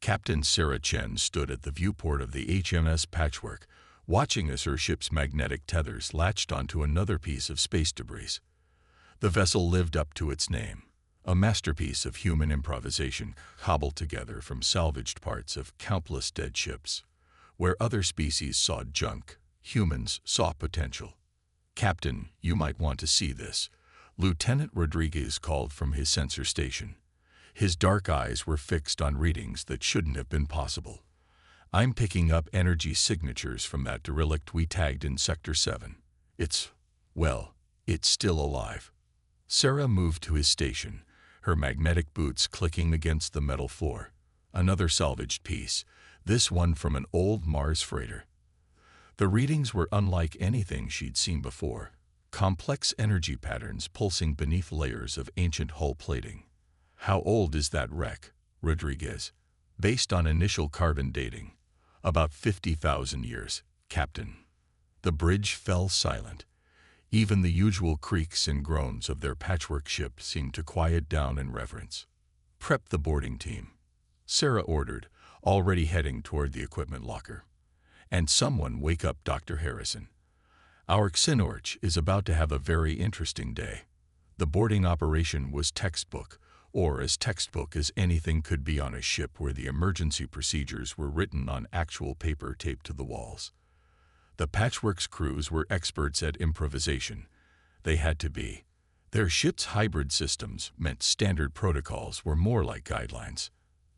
Captain Sarah Chen stood at the viewport of the HMS Patchwork, watching as her ship's magnetic tethers latched onto another piece of space debris. The vessel lived up to its name, a masterpiece of human improvisation cobbled together from salvaged parts of countless dead ships. Where other species saw junk, humans saw potential. "Captain, you might want to see this," Lieutenant Rodriguez called from his sensor station. His dark eyes were fixed on readings that shouldn't have been possible. "I'm picking up energy signatures from that derelict we tagged in Sector 7. It's still alive." Sarah moved to his station, her magnetic boots clicking against the metal floor. Another salvaged piece, this one from an old Mars freighter. The readings were unlike anything she'd seen before, complex energy patterns pulsing beneath layers of ancient hull plating. "How old is that wreck, Rodriguez?" "Based on initial carbon dating, about 50,000 years, Captain." The bridge fell silent. Even the usual creaks and groans of their patchwork ship seemed to quiet down in reverence. "Prep the boarding team," Sarah ordered, already heading toward the equipment locker. "And someone wake up Dr. Harrison. Our Xenorch is about to have a very interesting day." The boarding operation was textbook, or as textbook as anything could be on a ship where the emergency procedures were written on actual paper taped to the walls. The Patchwork's crews were experts at improvisation. They had to be. Their ship's hybrid systems meant standard protocols were more like guidelines.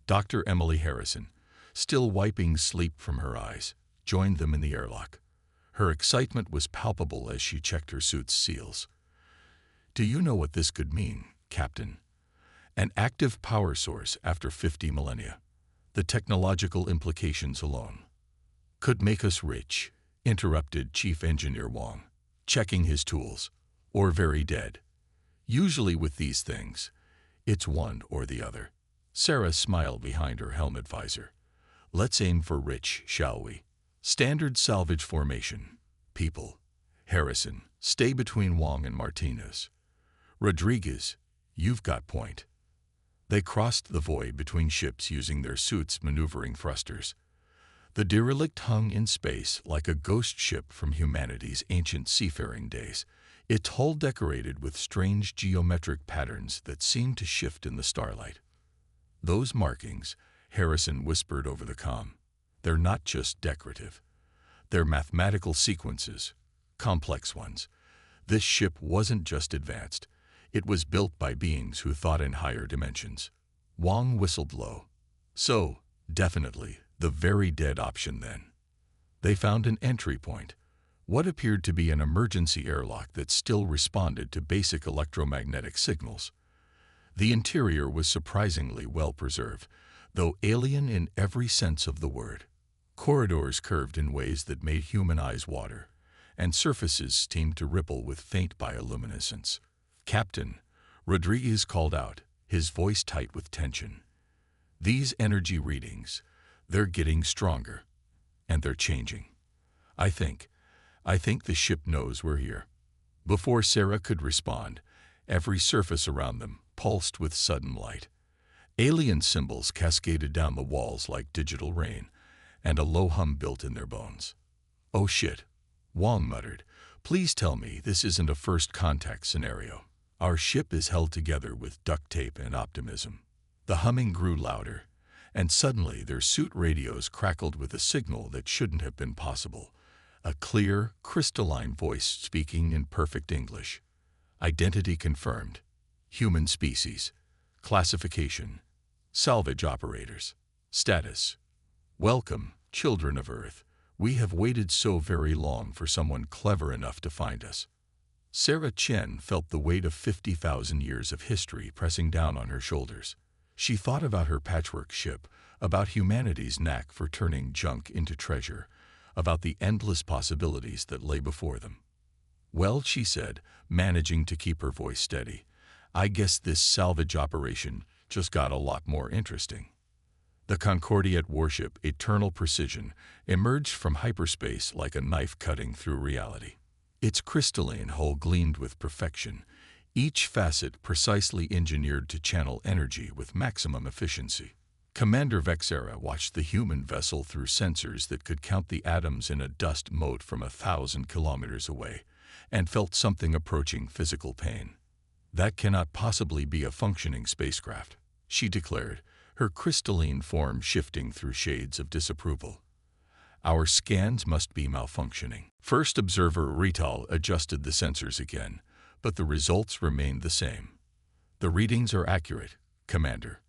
Dr. Emily Harrison, still wiping sleep from her eyes, joined them in the airlock. Her excitement was palpable as she checked her suit's seals. "Do you know what this could mean, Captain? An active power source after 50 millennia. The technological implications alone could make us rich," interrupted Chief Engineer Wong, checking his tools, "or very dead. Usually with these things, it's one or the other." Sarah smiled behind her helmet visor. "Let's aim for rich, shall we? Standard salvage formation. People. Harrison, stay between Wong and Martinez. Rodriguez, you've got point." They crossed the void between ships using their suits' maneuvering thrusters. The derelict hung in space like a ghost ship from humanity's ancient seafaring days, its hull decorated with strange geometric patterns that seemed to shift in the starlight. "Those markings," Harrison whispered over the comm, "they're not just decorative. They're mathematical sequences, complex ones. This ship wasn't just advanced. It was built by beings who thought in higher dimensions." Wong whistled low. "So, definitely, the very dead option then." They found an entry point, what appeared to be an emergency airlock that still responded to basic electromagnetic signals. The interior was surprisingly well preserved, though alien in every sense of the word. Corridors curved in ways that made human eyes water, and surfaces seemed to ripple with faint bioluminescence. "Captain," Rodriguez called out, his voice tight with tension. "These energy readings, they're getting stronger, and they're changing. I think the ship knows we're here." Before Sarah could respond, every surface around them pulsed with sudden light. Alien symbols cascaded down the walls like digital rain, and a low hum built in their bones. "Oh shit," Wong muttered. "Please tell me this isn't a first contact scenario." Our ship is held together with duct tape and optimism. The humming grew louder, and suddenly their suit radios crackled with a signal that shouldn't have been possible. A clear, crystalline voice speaking in perfect English. "Identity confirmed. Human species. Classification. Salvage operators. Status. Welcome, children of Earth. We have waited so very long for someone clever enough to find us." Sarah Chen felt the weight of 50,000 years of history pressing down on her shoulders. She thought about her patchwork ship, about humanity's knack for turning junk into treasure, about the endless possibilities that lay before them. "Well," she said, managing to keep her voice steady, "I guess this salvage operation just got a lot more interesting." The Concordiate warship, Eternal Precision, emerged from hyperspace like a knife cutting through reality. Its crystalline hull gleamed with perfection, each facet precisely engineered to channel energy with maximum efficiency. Commander Vexera watched the human vessel through sensors that could count the atoms in a dust mote from 1,000 kilometers away, and felt something approaching physical pain. "That cannot possibly be a functioning spacecraft," she declared, her crystalline form shifting through shades of disapproval. "Our scans must be malfunctioning." First observer Rital adjusted the sensors again, but the results remained the same. "The readings are accurate, Commander.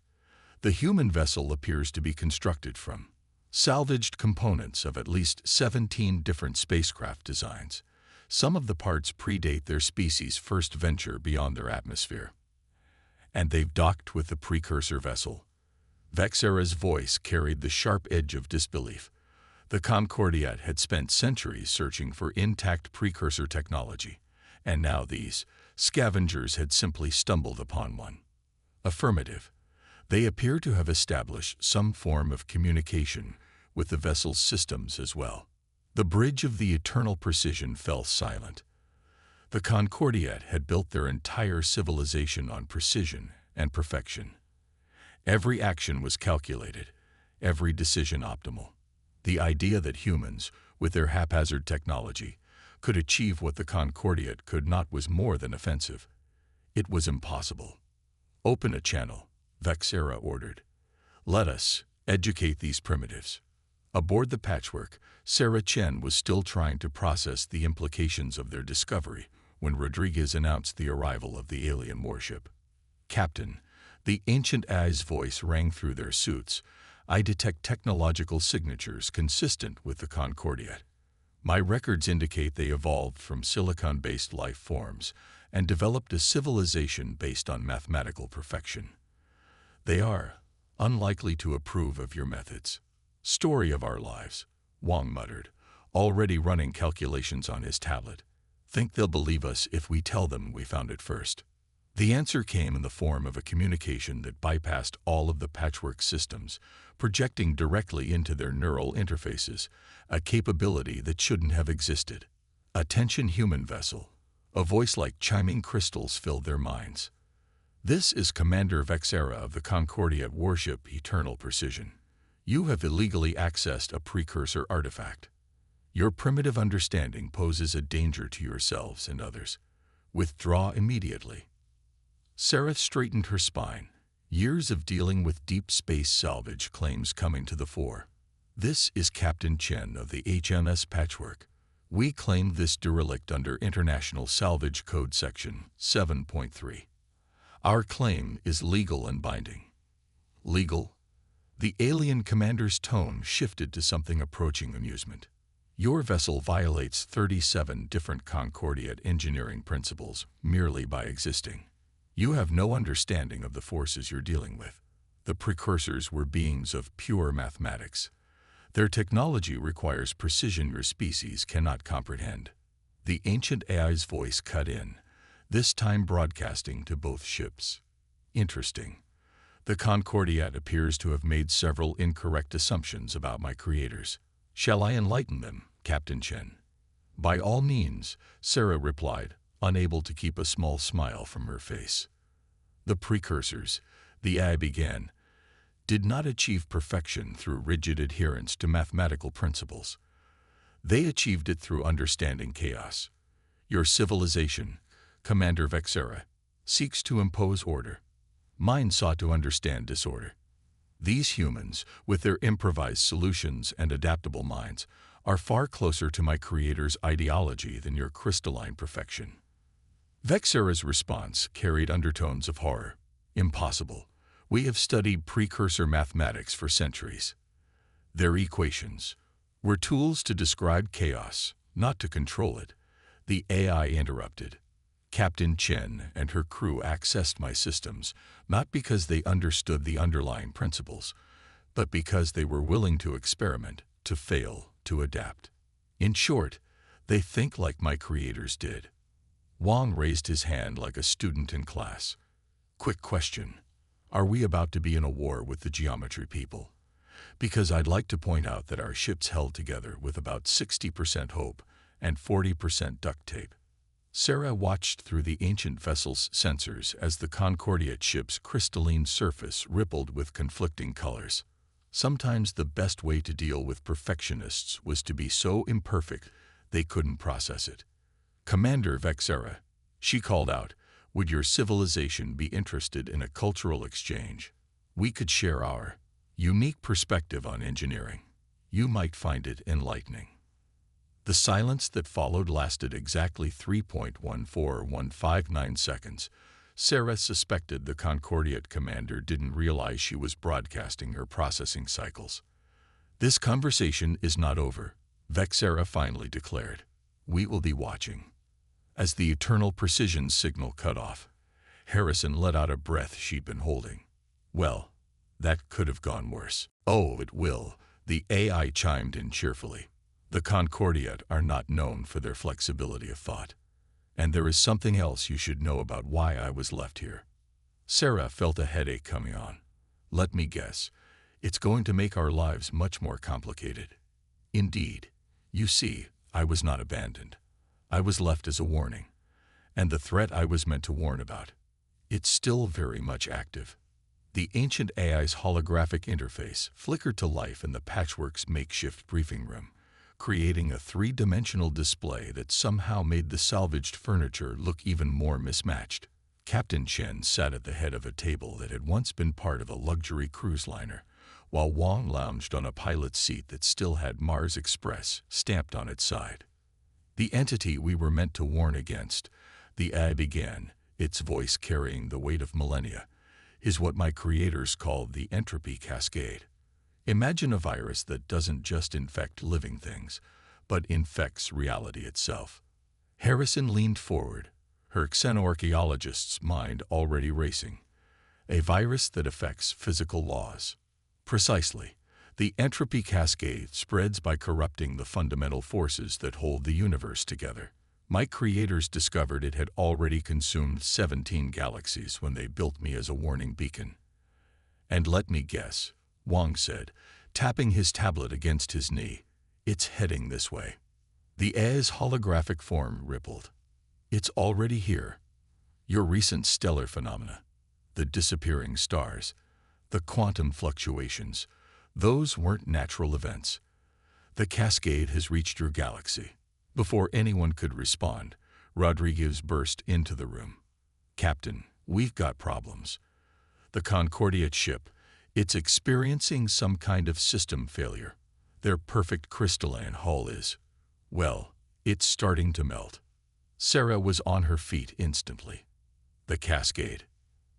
The human vessel appears to be constructed from salvaged components of at least 17 different spacecraft designs. Some of the parts predate their species' first venture beyond their atmosphere. And they've docked with the precursor vessel." Vexera's voice carried the sharp edge of disbelief. The Concordiat had spent centuries searching for intact precursor technology, and now these scavengers had simply stumbled upon one. "Affirmative. They appear to have established some form of communication with the vessel's systems as well." The bridge of the eternal precision fell silent. The Concordiat had built their entire civilization on precision and perfection. Every action was calculated, every decision optimal. The idea that humans, with their haphazard technology, could achieve what the Concordiat could not was more than offensive. It was impossible. "Open a channel," Vexera ordered. "Let us educate these primitives." Aboard the Patchwork, Sarah Chen was still trying to process the implications of their discovery when Rodriguez announced the arrival of the alien warship. "Captain," the ancient AI's voice rang through their suits, "I detect technological signatures consistent with the Concordiat. My records indicate they evolved from silicon-based life forms and developed a civilization based on mathematical perfection. They are unlikely to approve of your methods." "Story of our lives," Wang muttered, already running calculations on his tablet. "Think they'll believe us if we tell them we found it first?" The answer came in the form of a communication that bypassed all of the Patchwork systems, projecting directly into their neural interfaces, a capability that shouldn't have existed. "Attention human vessel." A voice like chiming crystals filled their minds. "This is Commander Vexera of the Concordiat warship Eternal Precision. You have illegally accessed a precursor artifact. Your primitive understanding poses a danger to yourselves and others. Withdraw immediately." Sarah straightened her spine, years of dealing with deep space salvage claims coming to the fore. "This is Captain Chen of the HMS Patchwork. We claimed this derelict under International Salvage Code Section 7.3. Our claim is legal and binding." "Legal?" The alien commander's tone shifted to something approaching amusement. "Your vessel violates 37 different Concordiat engineering principles merely by existing. You have no understanding of the forces you're dealing with. The precursors were beings of pure mathematics. Their technology requires precision your species cannot comprehend." The ancient AI's voice cut in, this time broadcasting to both ships. "Interesting. The Concordiat appears to have made several incorrect assumptions about my creators. Shall I enlighten them, Captain Chen?" "By all means," Sarah replied, unable to keep a small smile from her face. "The precursors," the AI began, "did not achieve perfection through rigid adherence to mathematical principles. They achieved it through understanding chaos. Your civilization, Commander Vexera, seeks to impose order. Mine sought to understand disorder. These humans, with their improvised solutions and adaptable minds, are far closer to my creator's ideology than your crystalline perfection." Vexera's response carried undertones of horror. "Impossible. We have studied precursor mathematics for centuries. Their equations were tools to describe chaos, not to control it." The AI interrupted. "Captain Chen and her crew accessed my systems, not because they understood the underlying principles, but because they were willing to experiment, to fail, to adapt. In short, they think like my creators did." Wang raised his hand like a student in class. "Quick question. Are we about to be in a war with the geometry people? Because I'd like to point out that our ship's held together with about 60% hope and 40% duct tape." Sarah watched through the ancient vessel's sensors as the Concordia ship's crystalline surface rippled with conflicting colors. Sometimes the best way to deal with perfectionists was to be so imperfect they couldn't process it. "Commander Vexera," she called out, "would your civilization be interested in a cultural exchange? We could share our unique perspective on engineering. You might find it enlightening." The silence that followed lasted exactly 3.14159 seconds. Sarah suspected the Concordiate commander didn't realize she was broadcasting her processing cycles. "This conversation is not over," Vexera finally declared. "We will be watching." As the eternal precision signal cut off, Harrison let out a breath she'd been holding. "Well, that could have gone worse." "Oh, it will," the AI chimed in cheerfully. "The Concordiate are not known for their flexibility of thought. And there is something else you should know about why I was left here." Sarah felt a headache coming on. "Let me guess. It's going to make our lives much more complicated." "Indeed. You see, I was not abandoned. I was left as a warning. And the threat I was meant to warn about, it's still very much active." The ancient AI's holographic interface flickered to life in the patchwork's makeshift briefing room, creating a three-dimensional display that somehow made the salvaged furniture look even more mismatched. Captain Chen sat at the head of a table that had once been part of a luxury cruise liner, while Wang lounged on a pilot's seat that still had Mars Express stamped on its side. "The entity we were meant to warn against," the AI began, its voice carrying the weight of millennia, "is what my creators called the entropy cascade. Imagine a virus that doesn't just infect living things, but infects reality itself." Harrison leaned forward, her xenoarchaeologist's mind already racing. "A virus that affects physical laws." "Precisely. The entropy cascade spreads by corrupting the fundamental forces that hold the universe together. My creators discovered it had already consumed 17 galaxies when they built me as a warning beacon." "And let me guess," Wang said, tapping his tablet against his knee, "it's heading this way." The AI's holographic form rippled. "It's already here. Your recent stellar phenomena, the disappearing stars, the quantum fluctuations, those weren't natural events. The cascade has reached your galaxy." Before anyone could respond, Rodriguez burst into the room. "Captain, we've got problems. The Concordiate ship, it's experiencing some kind of system failure. Their perfect crystalline hull is, well, it's starting to melt." Sarah was on her feet instantly. "The cascade."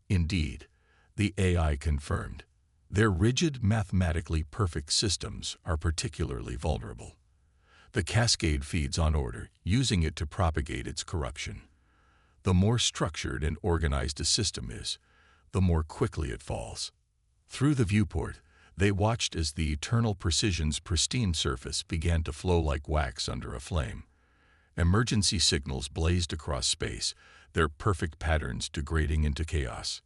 "Indeed," the AI confirmed. "Their rigid, mathematically perfect systems are particularly vulnerable. The cascade feeds on order, using it to propagate its corruption. The more structured and organized a system is, the more quickly it falls." Through the viewport, they watched as the eternal precision's pristine surface began to flow like wax under a flame. Emergency signals blazed across space, their perfect patterns degrading into chaos.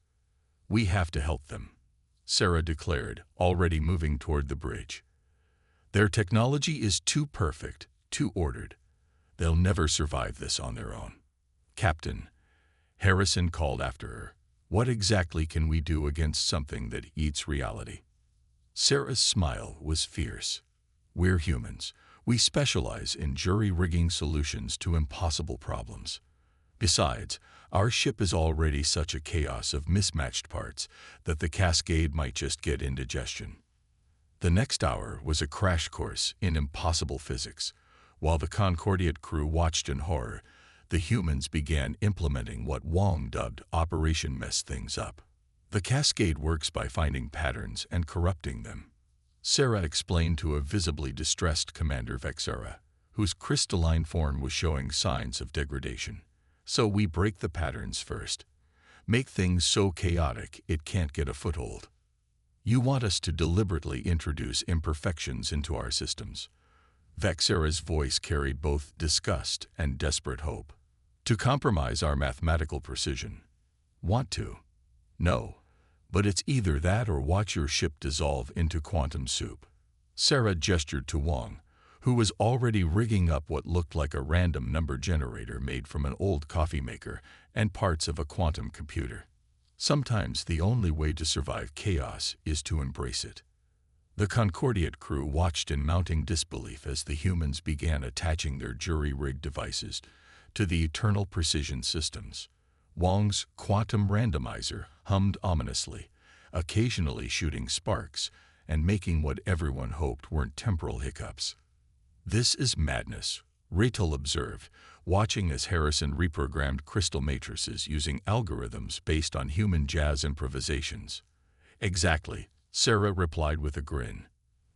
"We have to help them," Sarah declared, already moving toward the bridge. "Their technology is too perfect, too ordered. They'll never survive this on their own." "Captain," Harrison called after her, "what exactly can we do against something that eats reality?" Sarah's smile was fierce. "We're humans. We specialize in jury-rigging solutions to impossible problems. Besides, our ship is already such a chaos of mismatched parts that the cascade might just get indigestion." The next hour was a crash course in impossible physics. While the Concordiate crew watched in horror, the humans began implementing what Wang dubbed Operation Mess Things Up. The cascade works by finding patterns and corrupting them. Sarah explained to a visibly distressed Commander Vexera, whose crystalline form was showing signs of degradation. "So we break the patterns first. Make things so chaotic it can't get a foothold. You want us to deliberately introduce imperfections into our systems." Vexera's voice carried both disgust and desperate hope. "To compromise our mathematical precision." "Want to?" "No. But it's either that or watch your ship dissolve into quantum soup." Sarah gestured to Wang, who was already rigging up what looked like a random number generator made from an old coffee maker and parts of a quantum computer. Sometimes the only way to survive chaos is to embrace it. The Concordiate crew watched in mounting disbelief as the humans began attaching their jury-rigged devices to the eternal precision systems. Wong's quantum randomizer hummed ominously, occasionally shooting sparks and making what everyone hoped weren't temporal hiccups. "This is madness," Rachel observed, watching as Harrison reprogrammed crystal matrices using algorithms based on human jazz improvisations. "Exactly," Sarah replied with a grin.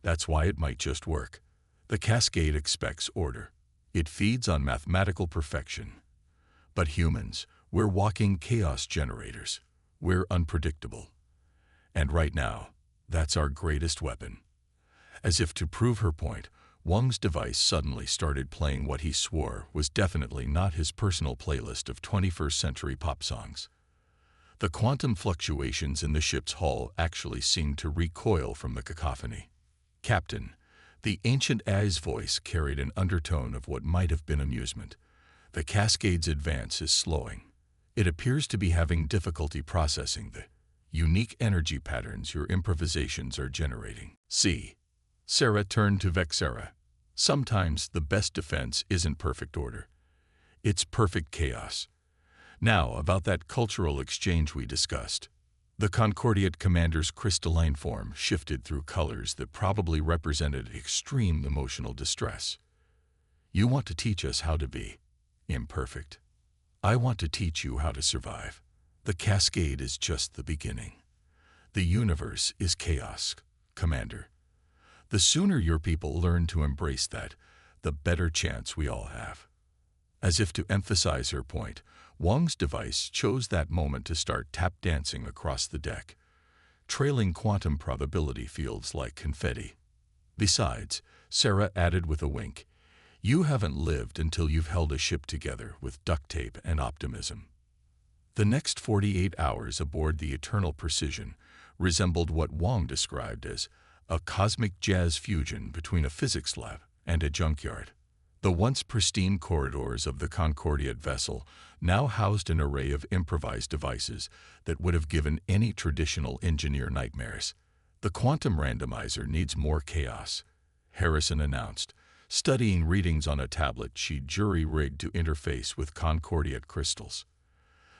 "That's why it might just work. The cascade expects order. It feeds on mathematical perfection. But humans, we're walking chaos generators. We're unpredictable. And right now, that's our greatest weapon." As if to prove her point, Wong's device suddenly started playing what he swore was definitely not his personal playlist of 21st century pop songs. The quantum fluctuations in the ship's hull actually seemed to recoil from the cacophony. "Captain," the ancient AI's voice carried an undertone of what might have been amusement. "The cascade's advance is slowing. It appears to be having difficulty processing the unique energy patterns your improvisations are generating." "See." Sarah turned to Vexera. "Sometimes the best defense isn't perfect order. It's perfect chaos. Now, about that cultural exchange we discussed." The Concordiate commander's crystalline form shifted through colors that probably represented extreme emotional distress. "You want to teach us how to be imperfect. I want to teach you how to survive. The cascade is just the beginning. The universe is chaos, Commander. The sooner your people learn to embrace that, the better chance we all have." As if to emphasize her point, Wong's device chose that moment to start tap dancing across the deck, trailing quantum probability fields like confetti. "Besides," Sarah added with a wink, "you haven't lived until you've held a ship together with duct tape and optimism." The next 48 hours aboard the Eternal Precision resembled what Wong described as a cosmic jazz fusion between a physics lab and a junkyard. The once pristine corridors of the Concordiate vessel now housed an array of improvised devices that would have given any traditional engineer nightmares. "The quantum randomizer needs more chaos," Harrison announced, studying readings on a tablet she'd jury-rigged to interface with Concordiate crystals.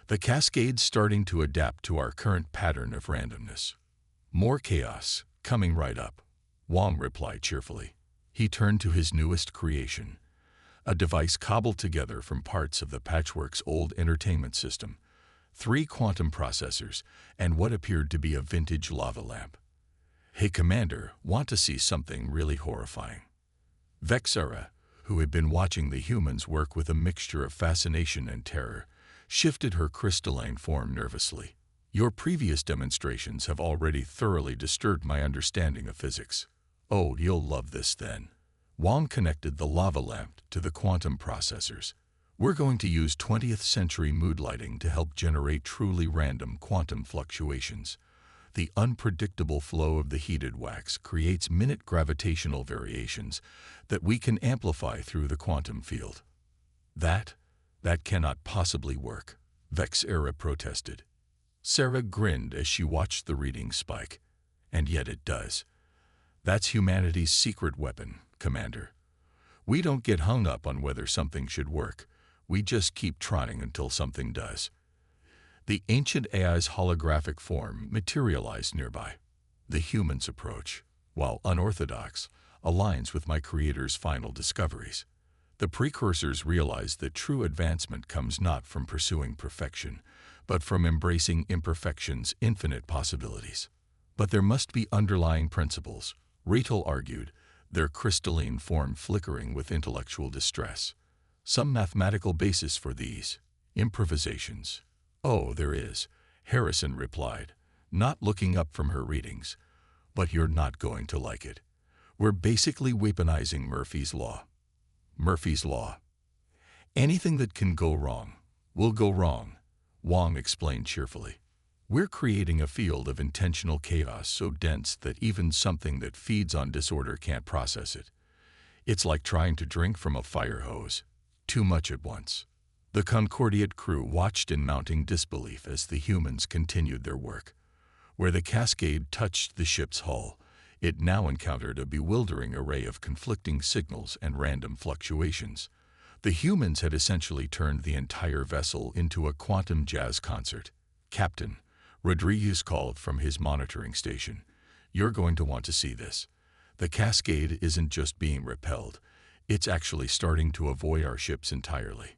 "The cascade's starting to adapt to our current pattern of randomness." "More chaos, coming right up," Wong replied cheerfully. He turned to his newest creation, a device cobbled together from parts of the patchwork's old entertainment system, 3 quantum processors, and what appeared to be a vintage lava lamp. "Hey, Commander, want to see something really horrifying?" Vexera, who had been watching the humans work with a mixture of fascination and terror, shifted her crystalline form nervously. "Your previous demonstrations have already thoroughly disturbed my understanding of physics. Oh, you'll love this then." Wong connected the lava lamp to the quantum processors. "We're going to use 20th century mood lighting to help generate truly random quantum fluctuations. The unpredictable flow of the heated wax creates minute gravitational variations that we can amplify through the quantum field." That cannot possibly work," Vexera protested. Sarah grinned as she watched the reading spike. "And yet it does. That's humanity's secret weapon, Commander. We don't get hung up on whether something should work. We just keep trying until something does." The ancient AI's holographic form materialized nearby. "The human's approach, while unorthodox, aligns with my creator's final discoveries. The precursors realized that true advancement comes not from pursuing perfection, but from embracing imperfection's infinite possibilities. But there must be underlying principles," Rachel argued, their crystalline form flickering with intellectual distress. "Some mathematical basis for these improvisations." "Oh, there is," Harrison replied, not looking up from her readings. "But you're not going to like it. We're basically weaponizing Murphy's Law." "Murphy's Law. Anything that can go wrong will go wrong," Wong explained cheerfully. "We're creating a field of intentional chaos so dense that even something that feeds on disorder can't process it. It's like trying to drink from a fire hose. Too much at once. The Concordiate crew watched in mounting disbelief as the humans continued their work. Where the cascade touched the ship's hull, it now encountered a bewildering array of conflicting signals and random fluctuations. The humans had essentially turned the entire vessel into a quantum jazz concert. "Captain," Rodriguez called from his monitoring station, "you're going to want to see this. The cascade isn't just being repelled, it's actually starting to avoid our ships entirely."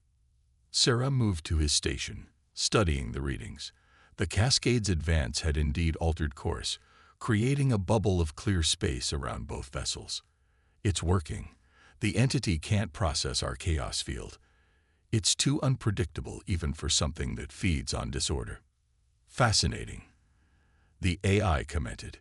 Sarah moved to his station, studying the readings. The cascade's advance had indeed altered course, creating a bubble of clear space around both vessels. "It's working. The entity can't process our chaos field. It's too unpredictable even for something that feeds on disorder." "Fascinating," the AI commented.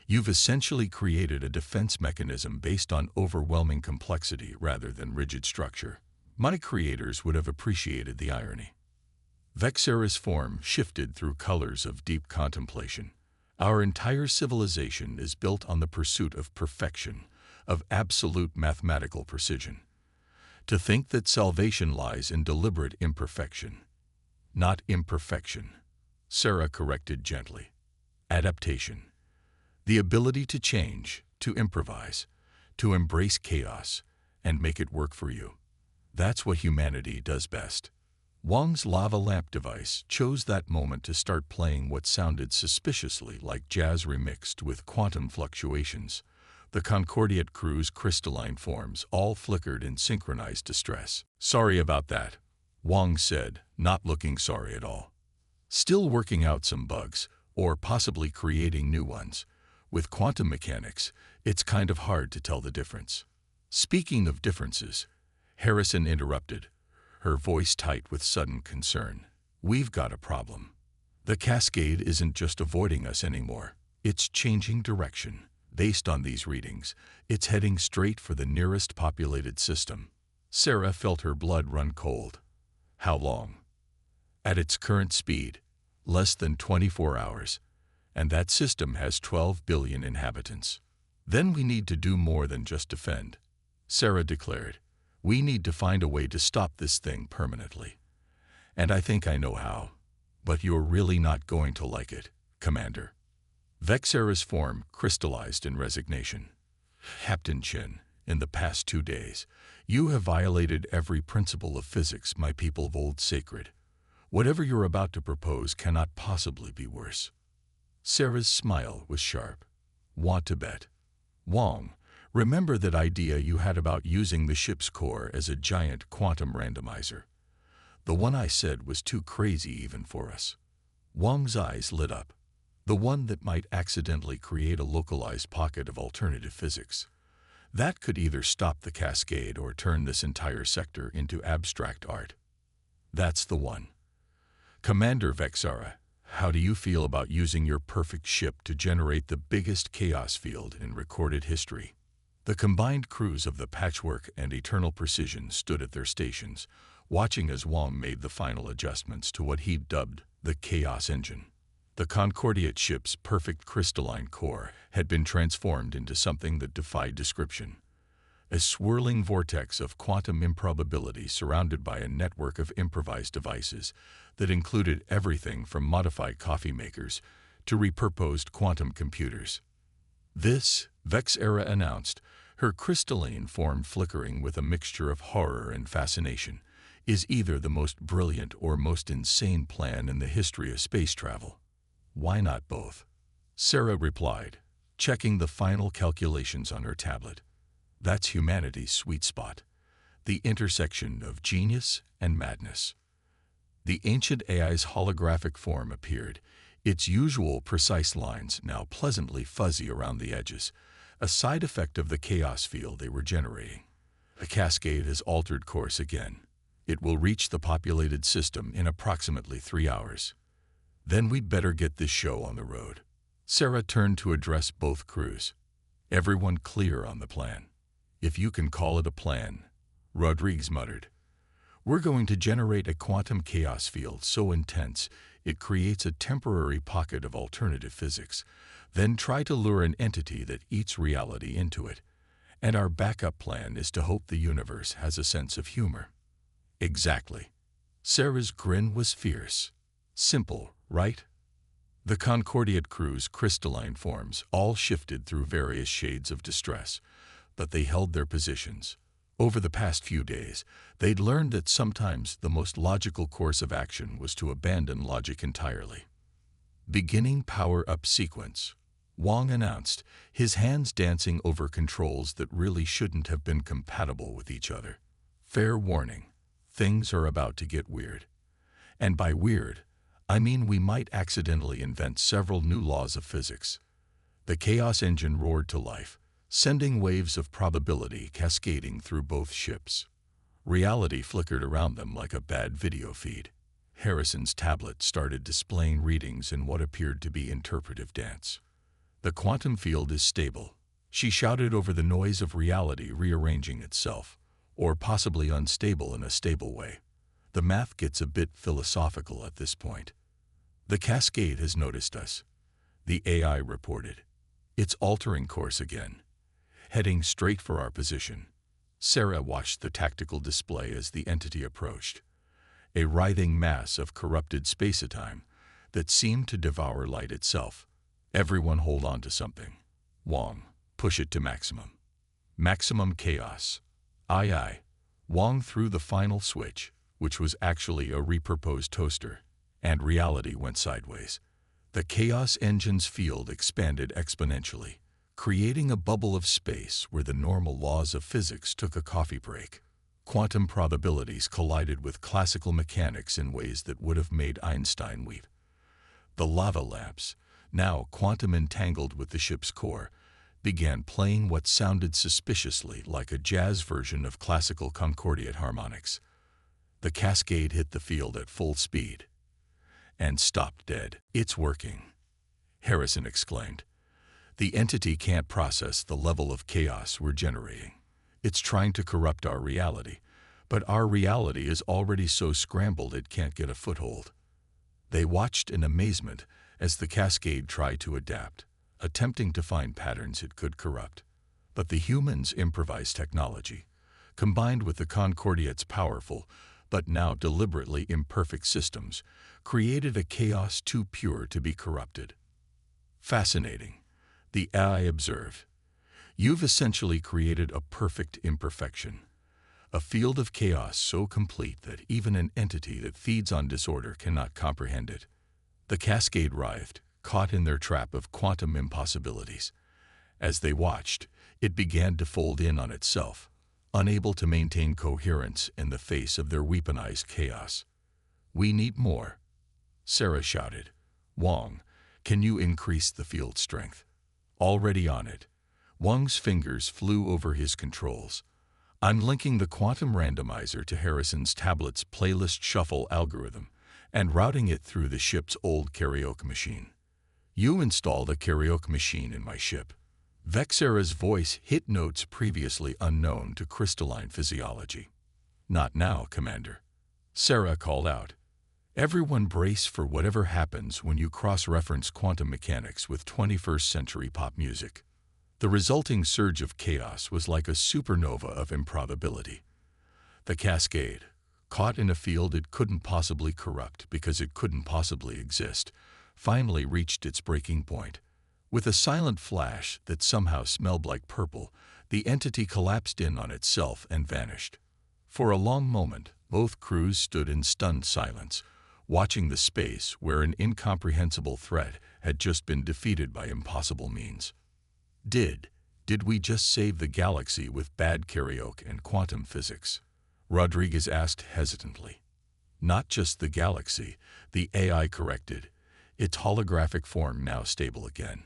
"You've essentially created a defense mechanism based on overwhelming complexity rather than rigid structure." My creators would have appreciated the irony. Vexera's form shifted through colors of deep contemplation. "Our entire civilization is built on the pursuit of perfection, of absolute mathematical precision. To think that salvation lies in deliberate imperfection." "Not imperfection," Sarah corrected gently. "Adaptation. The ability to change, to improvise, to embrace chaos, and make it work for you. That's what humanity does best." Wang's lava lamp device chose that moment to start playing what sounded suspiciously like jazz remixed with quantum fluctuations. The Concordiate crew's crystalline forms all flickered in synchronized distress. "Sorry about that," Wang said, not looking sorry at all. "Still working out some bugs, or possibly creating new ones. With quantum mechanics, it's kind of hard to tell the difference." "Speaking of differences," Harrison interrupted, her voice tight with sudden concern. "We've got a problem. The cascade isn't just avoiding us anymore. It's changing direction. Based on these readings, it's heading straight for the nearest populated system." Sarah felt her blood run cold. "How long?" "At its current speed, less than 24 hours. And that system has 12 billion inhabitants." "Then we need to do more than just defend," Sarah declared. "We need to find a way to stop this thing permanently. And I think I know how. But you're really not going to like it, Commander." Vexera's form crystallized in resignation. "Captain Chen, in the past 2 days, you have violated every principle of physics my people hold sacred. Whatever you're about to propose cannot possibly be worse." Sarah's smile was sharp. "Want to bet?" "Wang, remember that idea you had about using the ship's core as a giant quantum randomizer? The one I said was too crazy even for us." Wang's eyes lit up. "The one that might accidentally create a localized pocket of alternative physics. That could either stop the cascade or turn this entire sector into abstract art." "That's the one." "Commander Vexera, how do you feel about using your perfect ship to generate the biggest chaos field in recorded history?" The combined crews of the Patchwork and Eternal Precision stood at their stations, watching as Wang made the final adjustments to what he dubbed the Chaos Engine. The Concordiate ship's perfect crystalline core had been transformed into something that defied description. A swirling vortex of quantum improbability surrounded by a network of improvised devices that included everything from modified coffee makers to repurposed quantum computers. "This," Vexera announced, her crystalline form flickering with a mixture of horror and fascination, "is either the most brilliant or most insane plan in the history of space travel." "Why not both?" Sarah replied, checking the final calculations on her tablet. "That's humanity's sweet spot, the intersection of genius and madness." The ancient AI's holographic form appeared, its usual precise lines now pleasantly fuzzy around the edges, a side effect of the chaos field they were generating. "The cascade has altered course again. It will reach the populated system in approximately 3 hours. Then we'd better get this show on the road." Sarah turned to address both crews. "Everyone clear on the plan?" "If you can call it a plan," Rodriguez muttered. "We're going to generate a quantum chaos field so intense it creates a temporary pocket of alternative physics, then try to lure an entity that eats reality into it, And our backup plan is to hope the universe has a sense of humor. Exactly. Sarah's grin was fierce. Simple, right? The Concordiate crew's crystalline forms all shifted through various shades of distress, but they held their positions. Over the past few days, they'd learned that sometimes the most logical course of action was to abandon logic entirely. Beginning power-up sequence, Wang announced, his hands dancing over controls that really shouldn't have been compatible with each other. Fair warning, things are about to get weird. And by weird, I mean we might accidentally invent several new laws of physics. The chaos engine roared to life, sending waves of probability cascading through both ships. Reality flickered around them like a bad video feed. Harrison's tablet started displaying readings in what appeared to be interpretive dance. The quantum field is stable, she shouted over the noise of reality rearranging itself, or possibly unstable in a stable way. The math gets a bit philosophical at this point. The cascade has noticed us, the AI reported. It's altering course again, heading straight for our position. Sarah watched the tactical display as the entity approached, a writhing mass of corrupted space-time that seemed to devour light itself. Everyone hold on to something. Wang, push it to maximum. Maximum chaos. Aye aye. Wang threw the final switch, which was actually a repurposed toaster, and reality went sideways. The chaos engine's field expanded exponentially, creating a bubble of space where the normal laws of physics took a coffee break. Quantum probabilities collided with classical mechanics in ways that would have made Einstein weep. The lava lamps, now quantum entangled with the ship's core, began playing what sounded suspiciously like a jazz version of classical Concordiate harmonics. The cascade hit the field at full speed and stopped dead. It's working, Harrison exclaimed. The entity can't process the level of chaos we're generating. It's trying to corrupt our reality, but our reality is already so scrambled it can't get a foothold. They watched in amazement as the cascade tried to adapt, attempting to find patterns it could corrupt. But the humans' improvised technology, combined with the Concordiate's powerful, but now deliberately imperfect systems, created a chaos too pure to be corrupted. Fascinating, the AI observed. You've essentially created a perfect imperfection, a field of chaos so complete that even an entity that feeds on disorder cannot comprehend it. The cascade writhed, caught in their trap of quantum impossibilities. As they watched, it began to fold in on itself, unable to maintain coherence in the face of their weaponized chaos. We need more, Sarah shouted. Wang, can you increase the field strength? Already on it. Wang's fingers flew over his controls. I'm linking the quantum randomizer to Harrison's tablet's playlist shuffle algorithm and routing it through the ship's old karaoke machine. You installed a karaoke machine in my ship. Vexera's voice hit notes previously unknown to crystalline physiology. Not now, Commander, Sarah called out. Everyone brace for whatever happens when you cross-reference quantum mechanics with 21st century pop music. The resulting surge of chaos was like a supernova of improbability. The cascade, caught in a field it couldn't possibly corrupt because it couldn't possibly exist, finally reached its breaking point. With a silent flash that somehow smelled like purple, the entity collapsed in on itself and vanished. For a long moment, both crews stood in stunned silence, watching the space where an incomprehensible threat had just been defeated by impossible means. Did we just save the galaxy with bad karaoke and quantum physics? Rodriguez asked hesitantly. Not just the galaxy, the AI corrected, its holographic form now stable again.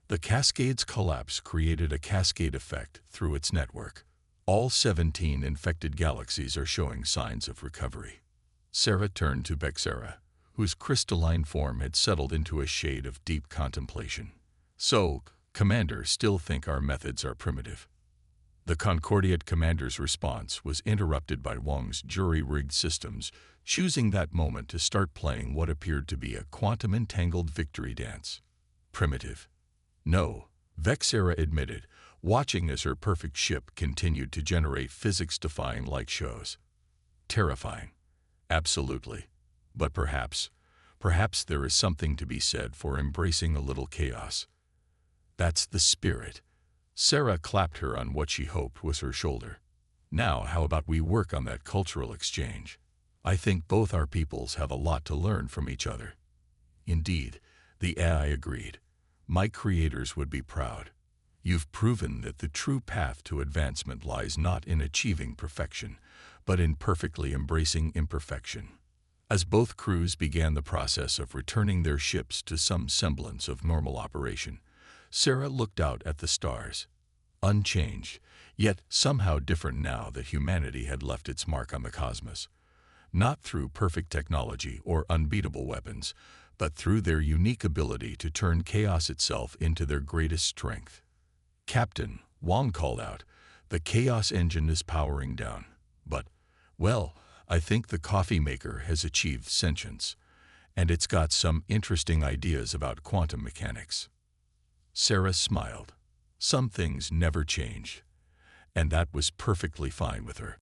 The cascade's collapse created a cascade effect through its network. All 17 infected galaxies are showing signs of recovery. Sarah turned to Vexera, whose crystalline form had settled into a shade of deep contemplation. So, Commander, still think our methods are primitive? The Concordiate commander's response was interrupted by Wang's jury-rigged systems, choosing that moment to start playing what appeared to be a quantum-entangled victory dance. Primitive? No, Vexera admitted, watching as her perfect ship continued to generate physics-defying light shows. Terrifying. Absolutely. But perhaps there is something to be said for embracing a little chaos. That's the spirit. Sarah clapped her on what she hoped was her shoulder. Now, how about we work on that cultural exchange? I think both our peoples have a lot to learn from each other. Indeed, the AI agreed. My creators would be proud. You've proven that the true path to advancement lies not in achieving perfection, but in perfectly embracing imperfection. As both crews began the process of returning their ships to some semblance of normal operation, Sarah looked out at the stars. Unchanged, yet somehow different now that humanity had left its mark on the cosmos. Not through perfect technology or unbeatable weapons, but through their unique ability to turn chaos itself into their greatest strength. "Captain," Wong called out, "the chaos engine is powering down. But, well, I think the coffee maker has achieved sentience, and it's got some interesting ideas about quantum mechanics." Sarah smiled. Some things never change, and that was perfectly fine with her.